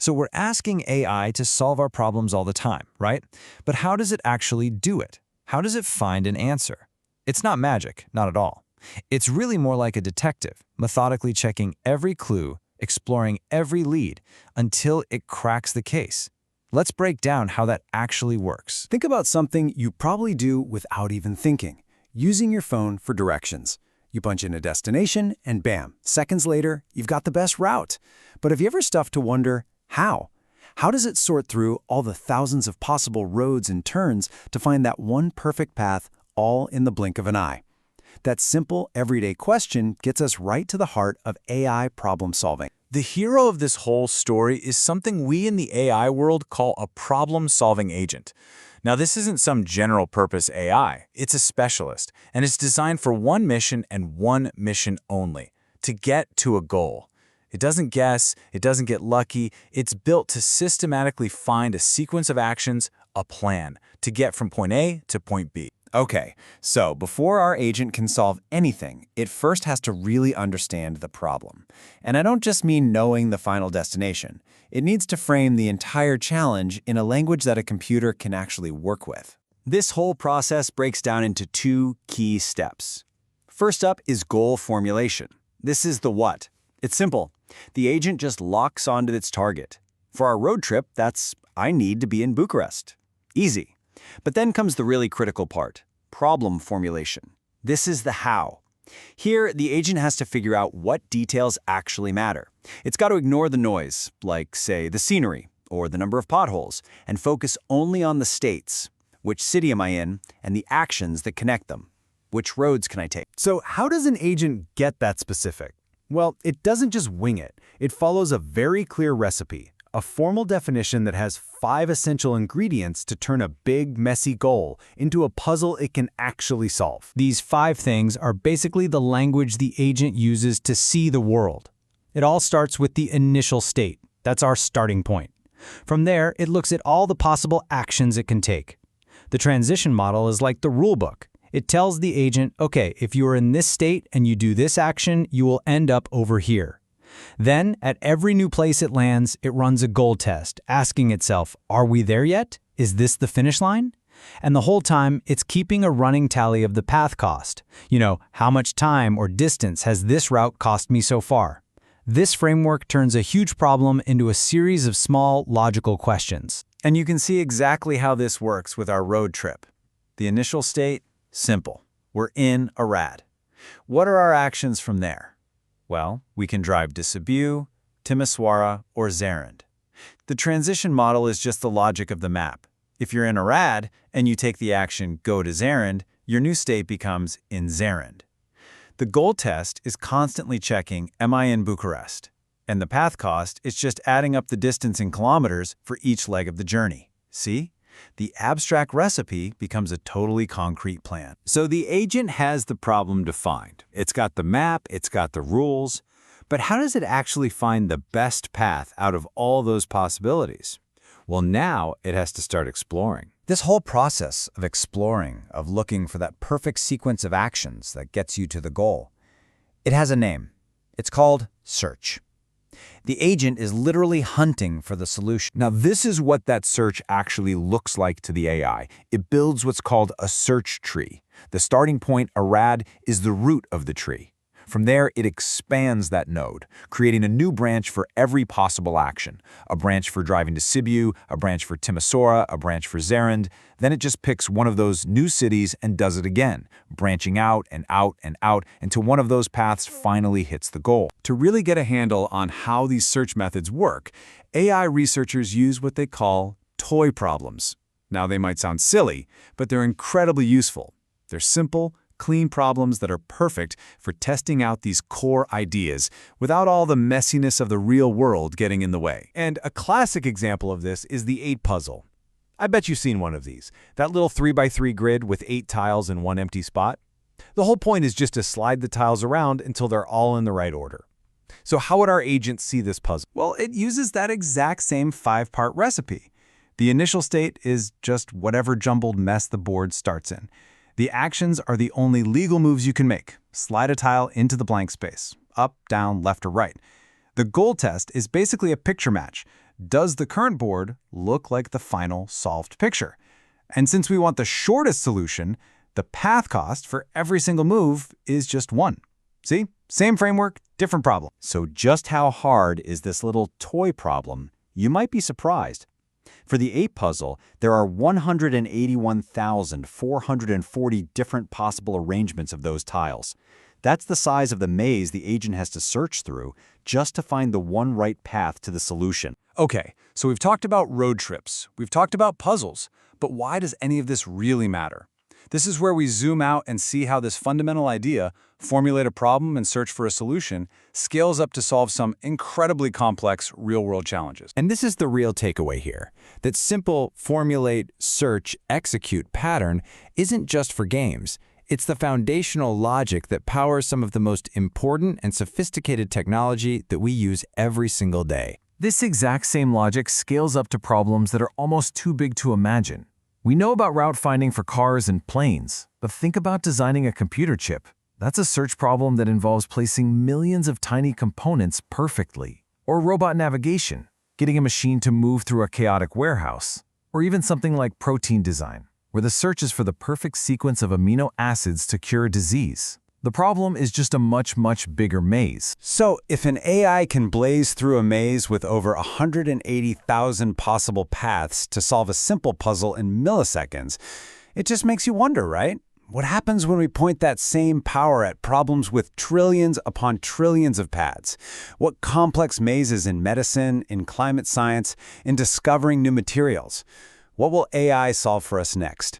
So we're asking AI to solve our problems all the time, right? But how does it actually do it? How does it find an answer? It's not magic, not at all. It's really more like a detective, methodically checking every clue, exploring every lead, until it cracks the case. Let's break down how that actually works. Think about something you probably do without even thinking, using your phone for directions. You punch in a destination, and bam, seconds later, you've got the best route. But have you ever stopped to wonder, how? How does it sort through all the thousands of possible roads and turns to find that one perfect path, all in the blink of an eye? That simple, everyday question gets us right to the heart of AI problem solving. The hero of this whole story is something we in the AI world call a problem-solving agent. Now, this isn't some general-purpose AI. It's a specialist, and it's designed for one mission and one mission only, to get to a goal. It doesn't guess, it doesn't get lucky. It's built to systematically find a sequence of actions, a plan, to get from point A to point B. Okay, so before our agent can solve anything, it first has to really understand the problem. And I don't just mean knowing the final destination. It needs to frame the entire challenge in a language that a computer can actually work with. This whole process breaks down into two key steps. First up is goal formulation. This is the what. It's simple. The agent just locks onto its target. For our road trip, that's, I need to be in Bucharest. Easy. But then comes the really critical part, problem formulation. This is the how. Here, the agent has to figure out what details actually matter. It's got to ignore the noise, like, say, the scenery or the number of potholes, and focus only on the states. Which city am I in, and the actions that connect them? Which roads can I take? So how does an agent get that specific? Well, it doesn't just wing it. It follows a very clear recipe, a formal definition that has 5 essential ingredients to turn a big, messy goal into a puzzle it can actually solve. These 5 things are basically the language the agent uses to see the world. It all starts with the initial state. That's our starting point. From there, it looks at all the possible actions it can take. The transition model is like the rule book. It tells the agent, okay, if you are in this state and you do this action, you will end up over here. Then, at every new place it lands, it runs a goal test, asking itself, are we there yet? Is this the finish line? And the whole time, it's keeping a running tally of the path cost. You know, how much time or distance has this route cost me so far? This framework turns a huge problem into a series of small, logical questions. And you can see exactly how this works with our road trip. The initial state, simple. We're in Arad. What are our actions from there? Well, we can drive to Sibiu, Timisoara, or Zarand. The transition model is just the logic of the map. If you're in Arad and you take the action go to Zarand, your new state becomes in Zarand. The goal test is constantly checking, am I in Bucharest? And the path cost is just adding up the distance in kilometers for each leg of the journey. See? The abstract recipe becomes a totally concrete plan. So the agent has the problem defined. It's got the map, it's got the rules, but how does it actually find the best path out of all those possibilities? Well, now it has to start exploring. This whole process of exploring, of looking for that perfect sequence of actions that gets you to the goal, it has a name. It's called search. The agent is literally hunting for the solution. Now, this is what that search actually looks like to the AI. It builds what's called a search tree. The starting point, Arad, is the root of the tree. From there, it expands that node, creating a new branch for every possible action. A branch for driving to Sibiu, a branch for Timisoara, a branch for Zarand. Then it just picks one of those new cities and does it again, branching out and out and out until one of those paths finally hits the goal. To really get a handle on how these search methods work, AI researchers use what they call toy problems. Now, they might sound silly, but they're incredibly useful. They're simple, clean problems that are perfect for testing out these core ideas without all the messiness of the real world getting in the way. And a classic example of this is the 8 puzzle. I bet you've seen one of these. That little 3x3 grid with 8 tiles in one empty spot. The whole point is just to slide the tiles around until they're all in the right order. So how would our agent see this puzzle? Well, it uses that exact same 5-part recipe. The initial state is just whatever jumbled mess the board starts in. The actions are the only legal moves you can make. Slide a tile into the blank space, up, down, left, or right. The goal test is basically a picture match. does the current board look like the final solved picture? And since we want the shortest solution, the path cost for every single move is just 1. See? Same framework, different problem. So just how hard is this little toy problem? You might be surprised. For the 8 puzzle, there are 181,440 different possible arrangements of those tiles. That's the size of the maze the agent has to search through just to find the one right path to the solution. Okay, so we've talked about road trips, we've talked about puzzles, but why does any of this really matter? This is where we zoom out and see how this fundamental idea, formulate a problem and search for a solution, scales up to solve some incredibly complex real-world challenges. And this is the real takeaway here, that simple formulate, search, execute pattern isn't just for games. It's the foundational logic that powers some of the most important and sophisticated technology that we use every single day. This exact same logic scales up to problems that are almost too big to imagine. We know about route finding for cars and planes, but think about designing a computer chip. That's a search problem that involves placing millions of tiny components perfectly. Or robot navigation, getting a machine to move through a chaotic warehouse. Or even something like protein design, where the search is for the perfect sequence of amino acids to cure a disease. The problem is just a much, much bigger maze. So if an AI can blaze through a maze with over 180,000 possible paths to solve a simple puzzle in milliseconds, it just makes you wonder, right? What happens when we point that same power at problems with trillions upon trillions of paths? What complex mazes in medicine, in climate science, in discovering new materials? What will AI solve for us next?